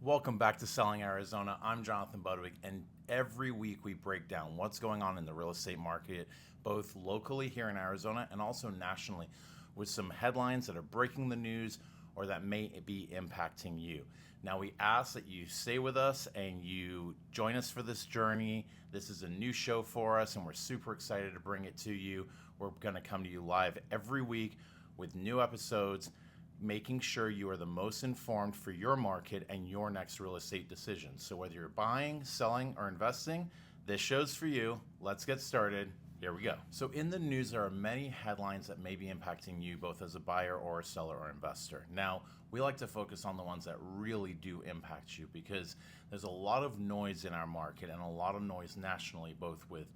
Welcome back to Selling Arizona. I'm Jonathan Budwig, and every week we break down what's going on in the real estate market, both locally here in Arizona and also nationally, with some headlines that are breaking the news or that may be impacting you. Now, we ask that you stay with us and you join us for this journey. This is a new show for us, and we're super excited to bring it to you. We're going to come to you live every week with new episodes, making sure you are the most informed for your market and your next real estate decision. So whether you're buying, selling, or investing, this show's for you. Let's get started. Here we go. So in the news, there are many headlines that may be impacting you both as a buyer or a seller or investor. Now, we like to focus on the ones that really do impact you because there's a lot of noise in our market and a lot of noise nationally, both with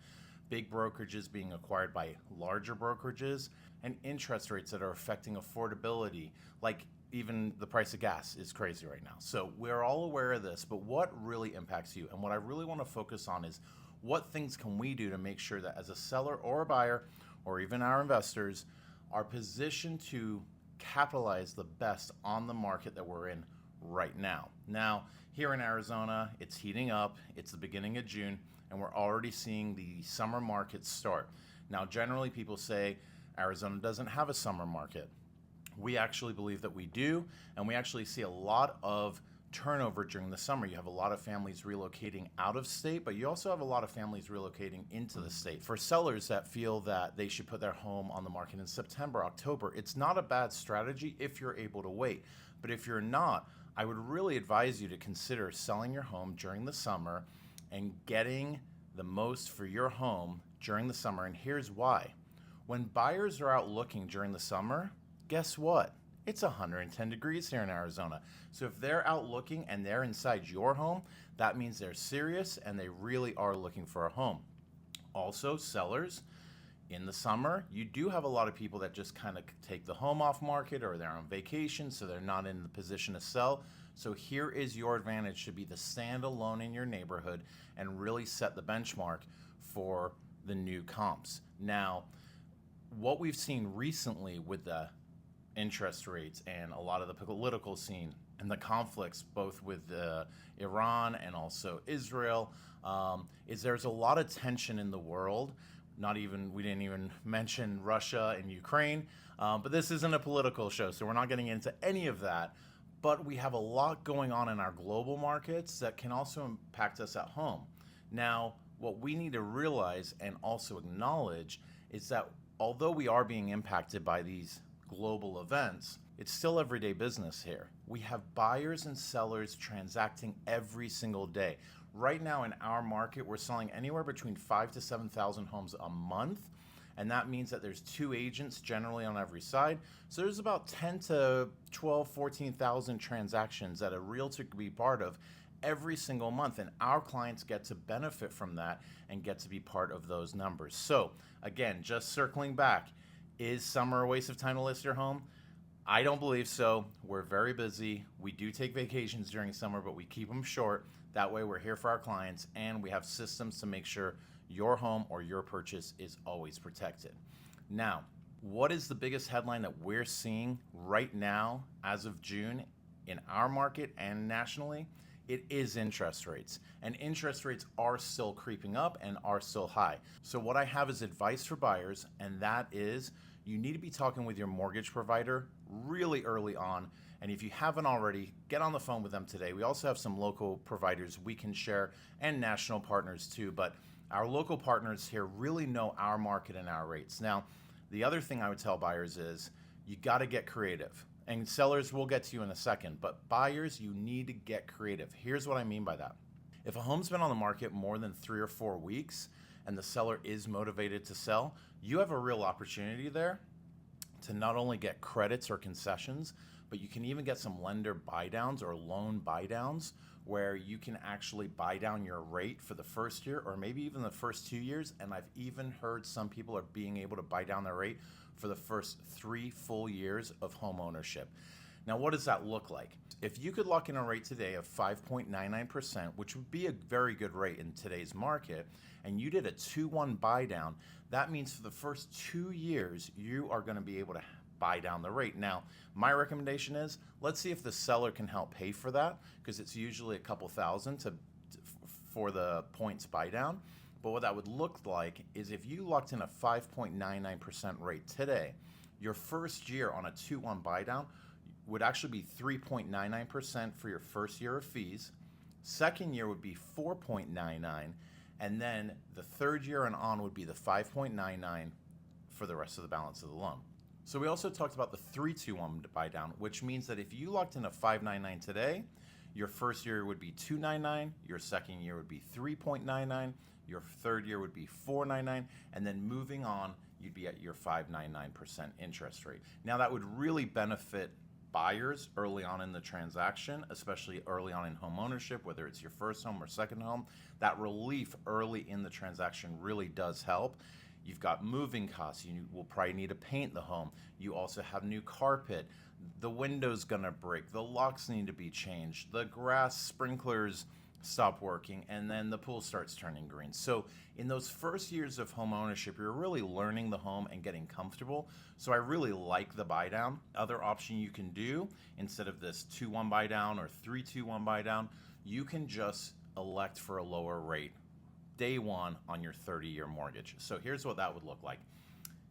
big brokerages being acquired by larger brokerages and interest rates that are affecting affordability, like even the price of gas is crazy right now. So we're all aware of this, but what really impacts you? And what I really want to focus on is what things can we do to make sure that as a seller or a buyer, or even our investors, are positioned to capitalize the best on the market that we're in right now. Now, here in Arizona, it's heating up. It's the beginning of June, and we're already seeing the summer market start. Now, generally people say Arizona doesn't have a summer market. We actually believe that we do, and we actually see a lot of turnover during the summer. You have a lot of families relocating out of state, but you also have a lot of families relocating into the state. For sellers that feel that they should put their home on the market in September, October, it's not a bad strategy if you're able to wait. But if you're not, I would really advise you to consider selling your home during the summer and getting the most for your home during the summer. And here's why. When buyers are out looking during the summer, guess what? It's 110 degrees here in Arizona. So if they're out looking and they're inside your home, that means they're serious and they really are looking for a home. Also, sellers, in the summer, you do have a lot of people that just kind of take the home off market or they're on vacation, so they're not in the position to sell. So here is your advantage to be the standalone in your neighborhood and really set the benchmark for the new comps. Now, what we've seen recently with the interest rates and a lot of the political scene and the conflicts both with Iran and also Israel is there's a lot of tension in the world. We didn't even mention Russia and Ukraine, but this isn't a political show, so we're not getting into any of that. But we have a lot going on in our global markets that can also impact us at home. Now, what we need to realize and also acknowledge is that although we are being impacted by these global events, it's still everyday business here. We have buyers and sellers transacting every single day. Right now in our market, we're selling anywhere between 5,000 to 7,000 homes a month. And that means that there's 2 agents generally on every side. So there's about 10 to 12, 14,000 transactions that a realtor could be part of every single month. And our clients get to benefit from that and get to be part of those numbers. So again, just circling back, is summer a waste of time to list your home? I don't believe so. We're very busy. We do take vacations during summer, but we keep them short. That way we're here for our clients and we have systems to make sure your home or your purchase is always protected. Now, what is the biggest headline that we're seeing right now as of June in our market and nationally? It is interest rates. And interest rates are still creeping up and are still high. So what I have is advice for buyers, and that is you need to be talking with your mortgage provider really early on. And if you haven't already, get on the phone with them today. We also have some local providers we can share and national partners too. But our local partners here really know our market and our rates. Now, the other thing I would tell buyers is you got to get creative. And sellers, we'll get to you in a second, but buyers, you need to get creative. Here's what I mean by that. If a home's been on the market more than 3 or 4 weeks and the seller is motivated to sell, you have a real opportunity there to not only get credits or concessions, but you can even get some lender buy downs or loan buy downs where you can actually buy down your rate for the first year or maybe even the first 2 years. And I've even heard some people are being able to buy down their rate for the first 3 full years of home ownership. Now, what does that look like? If you could lock in a rate today of 5.99%, which would be a very good rate in today's market, and you did a 2-1 buy down, that means for the first 2 years, you are going to be able to buy down the rate. Now, my recommendation is let's see if the seller can help pay for that, because it's usually a couple thousand for the points buy down. But what that would look like is if you locked in a 5.99% rate today, your first year on a 2-1 buy down would actually be 3.99% for your first year of fees. Second year would be 4.99, and then the third year and on would be the 5.99 for the rest of the balance of the loan. So we also talked about the 3-2-1 buy down, which means that if you locked in a 5.99 today, your first year would be 2.99, your second year would be 3.99, your third year would be 4.99, and then moving on, you'd be at your 5.99% interest rate. Now that would really benefit buyers early on in the transaction, especially early on in home ownership, whether it's your first home or second home. That relief early in the transaction really does help. You've got moving costs. You will probably need to paint the home. You also have new carpet. The window's gonna break. The locks need to be changed. The grass sprinklers stop working, and then the pool starts turning green. So in those first years of home ownership, you're really learning the home and getting comfortable. So I really like the buy down. Other option you can do, instead of this 2-1 buy down or 3-2-1 buy down, you can just elect for a lower rate day one on your 30-year mortgage. So here's what that would look like.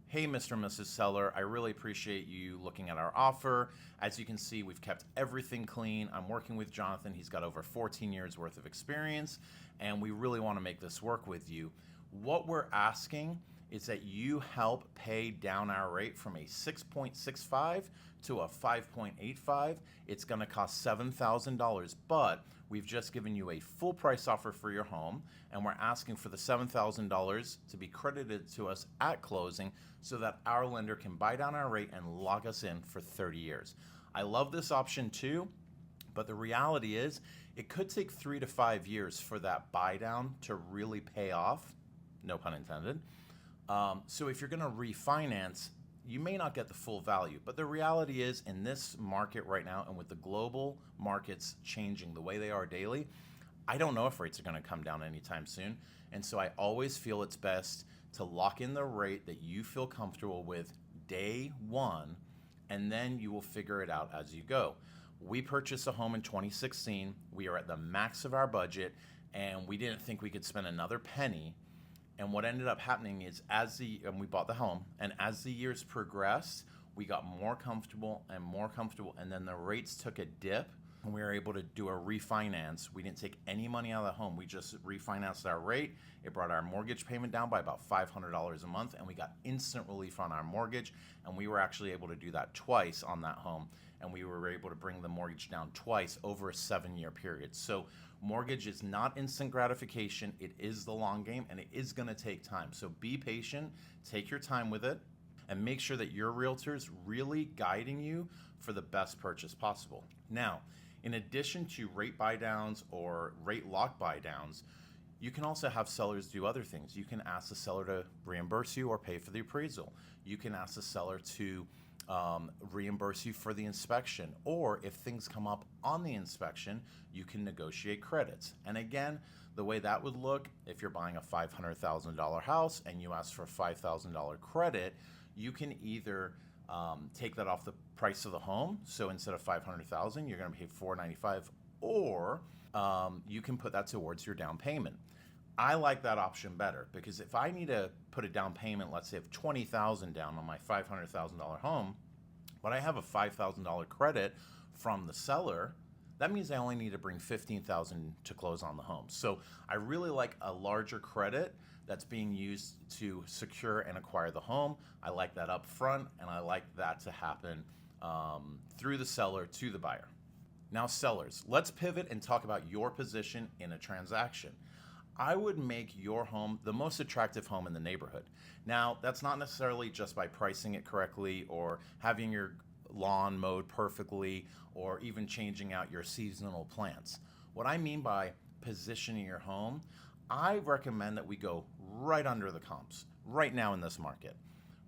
Hey, Mr. and Mrs. Seller, I really appreciate you looking at our offer. As you can see, we've kept everything clean. I'm working with Jonathan. He's got over 14 years worth of experience, and we really want to make this work with you. What we're asking is that you help pay down our rate from a 6.65 to a 5.85. It's going to cost $7,000, but we've just given you a full price offer for your home, and we're asking for the $7,000 to be credited to us at closing so that our lender can buy down our rate and lock us in for 30 years. I love this option too, but the reality is it could take 3 to 5 years for that buy down to really pay off, no pun intended. So if you're going to refinance, you may not get the full value. But the reality is, in this market right now, and with the global markets changing the way they are daily, I don't know if rates are going to come down anytime soon. And so I always feel it's best to lock in the rate that you feel comfortable with day one, and then you will figure it out as you go. We purchased a home in 2016. We are at the max of our budget, and we didn't think we could spend another penny. And what ended up happening is and we bought the home, and as the years progressed, we got more comfortable, and then the rates took a dip, and we were able to do a refinance. We didn't take any money out of the home. We just refinanced our rate. It brought our mortgage payment down by about $500 a month, and we got instant relief on our mortgage, and we were actually able to do that twice on that home, and we were able to bring the mortgage down twice over a 7-year period. So mortgage is not instant gratification. It is the long game, and it is going to take time. So be patient, take your time with it, and make sure that your realtor's really guiding you for the best purchase possible. Now, in addition to rate buy downs or rate lock buy downs, you can also have sellers do other things. You can ask the seller to reimburse you or pay for the appraisal. You can ask the seller to reimburse you for the inspection, or if things come up on the inspection, you can negotiate credits. And again, the way that would look, if you're buying a $500,000 house and you ask for a $5,000 credit, you can either take that off the price of the home. So instead of $500,000, you're going to pay $495, or you can put that towards your down payment. I like that option better, because if I need to put a down payment, let's say of $20,000 down on my $500,000 home, but I have a $5,000 credit from the seller, that means I only need to bring $15,000 to close on the home. So I really like a larger credit that's being used to secure and acquire the home. I like that up front, and I like that to happen through the seller to the buyer. Now, sellers, let's pivot and talk about your position in a transaction. I would make your home the most attractive home in the neighborhood. Now, that's not necessarily just by pricing it correctly or having your lawn mowed perfectly or even changing out your seasonal plants. What I mean by positioning your home, I recommend that we go right under the comps right now in this market.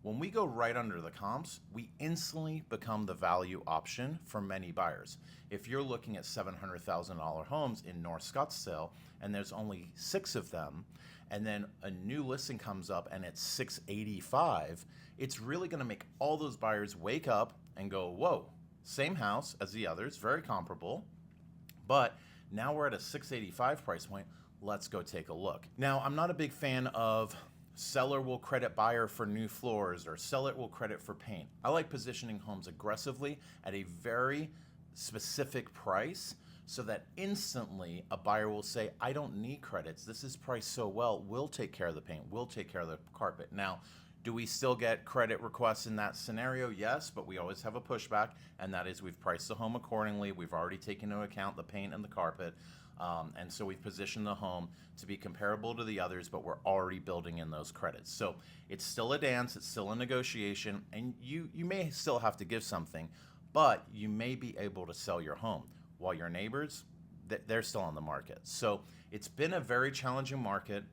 When we go right under the comps, we instantly become the value option for many buyers. If you're looking at $700,000 homes in North Scottsdale and there's only 6 of them, and then a new listing comes up and it's $685, it's really going to make all those buyers wake up and go, whoa, same house as the others, very comparable, but now we're at a 685 price point. Let's go take a look. Now, I'm not a big fan of seller will credit buyer for new floors or seller will credit for paint. I like positioning homes aggressively at a very specific price so that instantly a buyer will say, I don't need credits. This is priced so well. We'll take care of the paint. We'll take care of the carpet. Now, do we still get credit requests in that scenario? Yes, but we always have a pushback, and that is we've priced the home accordingly. We've already taken into account the paint and the carpet, and so we've positioned the home to be comparable to the others, but we're already building in those credits. So it's still a dance, it's still a negotiation, and you may still have to give something, but you may be able to sell your home while your neighbors, they're still on the market. So it's been a very challenging market.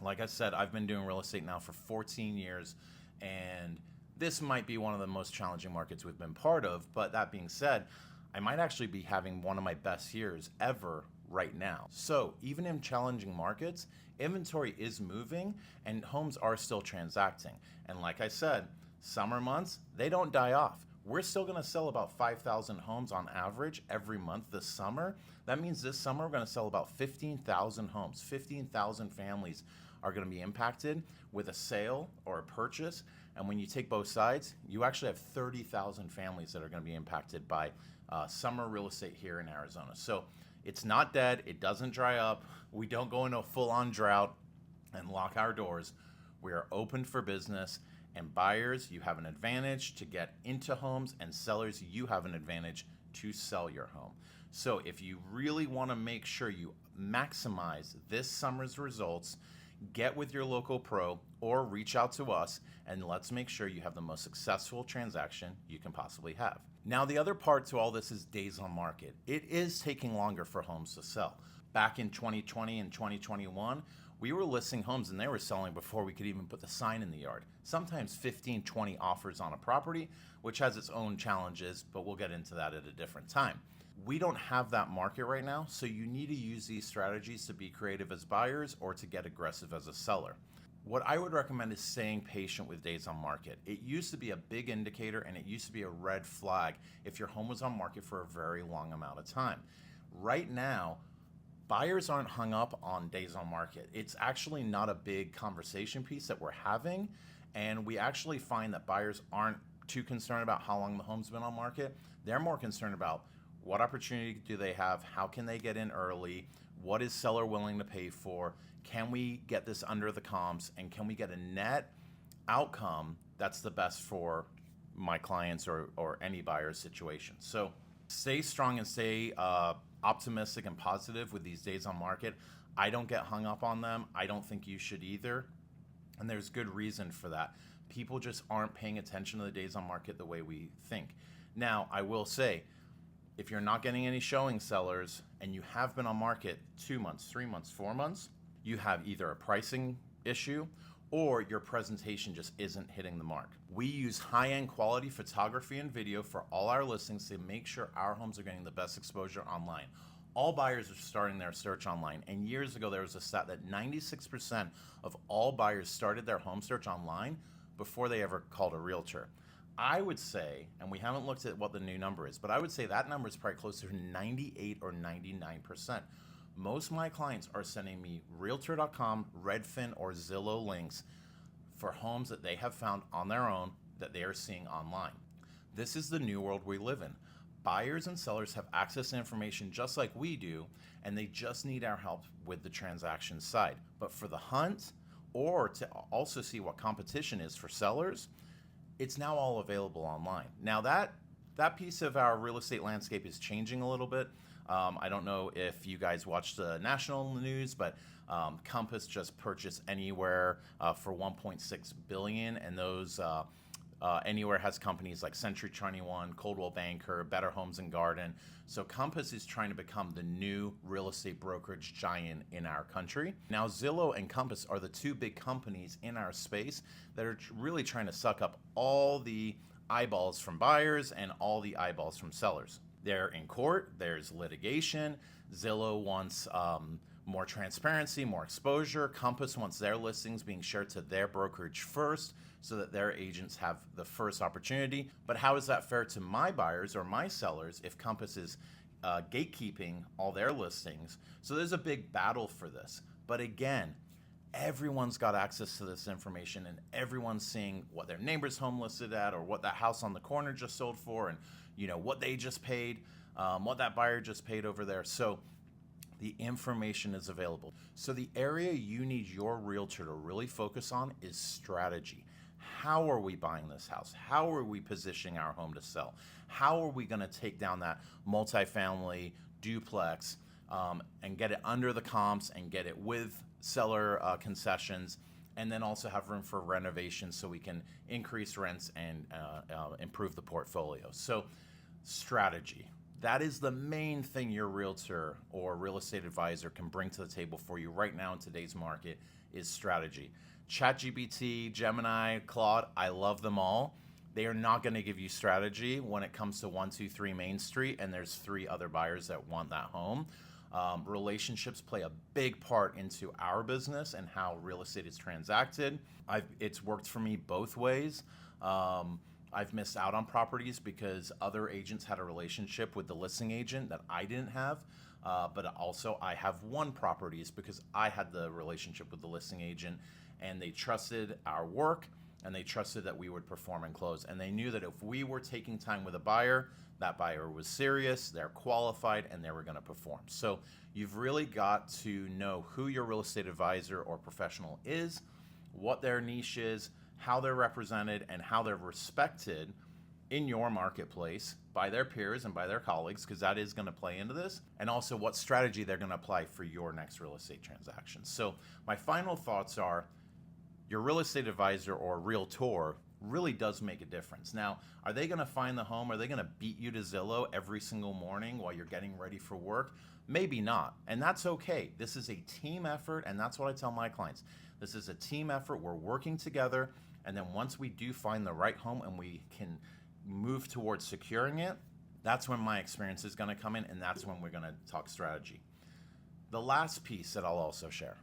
Like I said, I've been doing real estate now for 14 years, and this might be one of the most challenging markets we've been part of. But that being said, I might actually be having one of my best years ever right now. So even in challenging markets, inventory is moving and homes are still transacting. And like I said, summer months, they don't die off. We're still going to sell about 5,000 homes on average every month this summer. That means this summer we're going to sell about 15,000 homes. 15,000 families are going to be impacted with a sale or a purchase. And when you take both sides, you actually have 30,000 families that are going to be impacted by summer real estate here in Arizona. So it's not dead. It doesn't dry up. We don't go into a full-on drought and lock our doors. We are open for business. And buyers, you have an advantage to get into homes, and sellers, you have an advantage to sell your home. So if you really want to make sure you maximize this summer's results, get with your local pro or reach out to us, and let's make sure you have the most successful transaction you can possibly have. Now, the other part to all this is days on market. It is taking longer for homes to sell. Back in 2020 and 2021, we were listing homes and they were selling before we could even put the sign in the yard. Sometimes 15, 20 offers on a property, which has its own challenges, but we'll get into that at a different time. We don't have that market right now, so you need to use these strategies to be creative as buyers or to get aggressive as a seller. What I would recommend is staying patient with days on market. It used to be a big indicator and it used to be a red flag if your home was on market for a very long amount of time. Right now, buyers aren't hung up on days on market. It's actually not a big conversation piece that we're having, and we actually find that buyers aren't too concerned about how long the home's been on market. They're more concerned about what opportunity do they have, how can they get in early, what is seller willing to pay for, can we get this under the comps, and can we get a net outcome that's the best for my clients or any buyer's situation. So stay strong and stay optimistic and positive with these days on market. I don't get hung up on them. I don't think you should either. And there's good reason for that. People just aren't paying attention to the days on market the way we think. Now, I will say, if you're not getting any showing sellers and you have been on market 2 months, 3 months, 4 months, you have either a pricing issue or your presentation just isn't hitting the mark. We use high-end quality photography and video for all our listings to make sure our homes are getting the best exposure online. All buyers are starting their search online, and years ago there was a stat that 96% of all buyers started their home search online before they ever called a realtor. I would say, and we haven't looked at what the new number is, but I would say that number is probably closer to 98 or 99%. Most of my clients are sending me Realtor.com, Redfin, or Zillow links for homes that they have found on their own that they are seeing online. This is the new world we live in. Buyers and sellers have access to information just like we do, and they just need our help with the transaction side. But for the hunt, or to also see what competition is for sellers, it's now all available online. Now that piece of our real estate landscape is changing a little bit. I don't know if you guys watch the national news, but Compass just purchased Anywhere for $1.6 billion, and those Anywhere has companies like Century 21, Coldwell Banker, Better Homes and Garden. So Compass is trying to become the new real estate brokerage giant in our country. Now Zillow and Compass are the two big companies in our space that are really trying to suck up all the eyeballs from buyers and all the eyeballs from sellers. They're in court, there's litigation. Zillow wants More transparency, more exposure. Compass wants their listings being shared to their brokerage first so that their agents have the first opportunity. But how is that fair to my buyers or my sellers if Compass is gatekeeping all their listings? So there's a big battle for this. But again, everyone's got access to this information, and everyone's seeing what their neighbor's home listed at, or what that house on the corner just sold for, and what they just paid, what that buyer just paid over there. So the information is available. So the area you need your realtor to really focus on is strategy. How are we buying this house? How are we positioning our home to sell? How are we going to take down that multifamily duplex and get it under the comps and get it with seller concessions, and then also have room for renovation so we can increase rents and improve the portfolio? So strategy. That is the main thing your realtor or real estate advisor can bring to the table for you right now in today's market is strategy. ChatGPT, Gemini, Claude, I love them all. They are not going to give you strategy when it comes to 123 Main Street and there's 3 other buyers that want that home. Relationships play a big part into our business and how real estate is transacted. It's worked for me both ways. I've missed out on properties because other agents had a relationship with the listing agent that I didn't have. But also I have won properties because I had the relationship with the listing agent, and they trusted our work and they trusted that we would perform and close. And they knew that if we were taking time with a buyer, that buyer was serious, they're qualified, and they were going to perform. So you've really got to know who your real estate advisor or professional is, what their niche is, how they're represented, and how they're respected in your marketplace by their peers and by their colleagues, because that is going to play into this, and also what strategy they're going to apply for your next real estate transaction. So my final thoughts are your real estate advisor or realtor really does make a difference. Now, are they going to find the home? Are they going to beat you to Zillow every single morning while you're getting ready for work? Maybe not, and that's okay. This is a team effort, and that's what I tell my clients. This is a team effort. We're working together, and then once we do find the right home and we can move towards securing it, that's when my experience is going to come in, and that's when we're going to talk strategy. The last piece that I'll also share,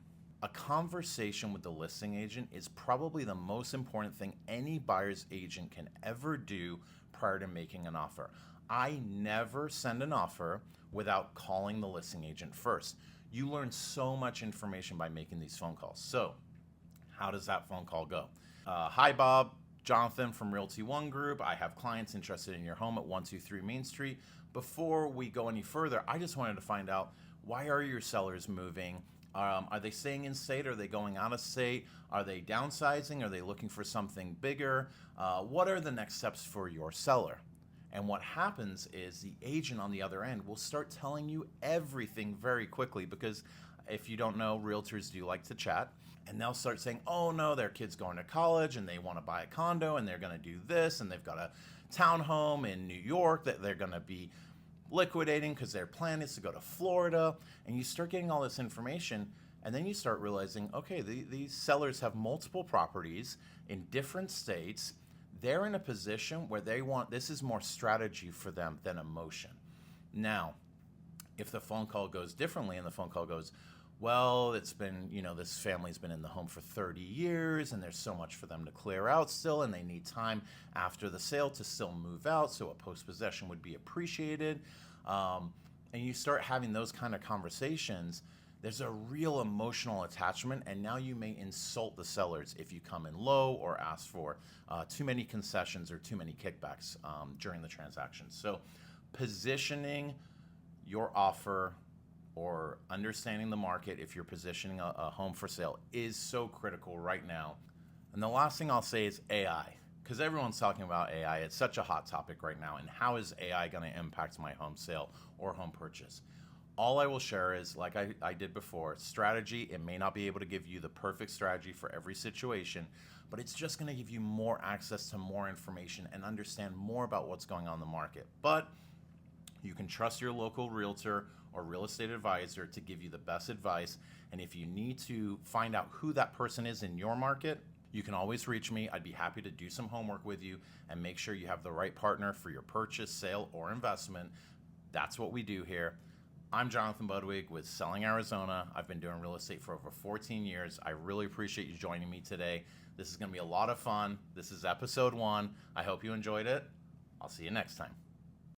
a conversation with the listing agent is probably the most important thing any buyer's agent can ever do prior to making an offer. I never send an offer without calling the listing agent first. You learn so much information by making these phone calls. So how does that phone call go? Hi, Bob. Jonathan from Realty One Group. I have clients interested in your home at 123 Main Street. Before we go any further, I just wanted to find out, why are your sellers moving? Are they staying in state? Are they going out of state? Are they downsizing? Are they looking for something bigger? What are the next steps for your seller? And what happens is the agent on the other end will start telling you everything very quickly, because if you don't know, realtors do like to chat. And they'll start saying, oh no, their kid's going to college and they want to buy a condo and they're going to do this, and they've got a townhome in New York that they're going to be liquidating because their plan is to go to Florida. And you start getting all this information, and then you start realizing, okay, these sellers have multiple properties in different states. They're in a position where this is more strategy for them than emotion. Now, if the phone call goes differently and the phone call goes, well, it's been, this family's been in the home for 30 years and there's so much for them to clear out still, and they need time after the sale to still move out, so a post-possession would be appreciated. And you start having those kind of conversations, there's a real emotional attachment, and now you may insult the sellers if you come in low or ask for too many concessions or too many kickbacks during the transaction. So positioning your offer or understanding the market if you're positioning a home for sale is so critical right now. And the last thing I'll say is AI, because everyone's talking about AI. It's such a hot topic right now. And how is AI going to impact my home sale or home purchase? All I will share is, like I did before, strategy. It may not be able to give you the perfect strategy for every situation, but it's just going to give you more access to more information and understand more about what's going on in the market. But you can trust your local realtor or real estate advisor to give you the best advice. And if you need to find out who that person is in your market, you can always reach me. I'd be happy to do some homework with you and make sure you have the right partner for your purchase, sale, or investment. That's what we do here. I'm Jonathan Budwig with Selling Arizona. I've been doing real estate for over 14 years. I really appreciate you joining me today. This is going to be a lot of fun. This is episode 1. I hope you enjoyed it. I'll see you next time.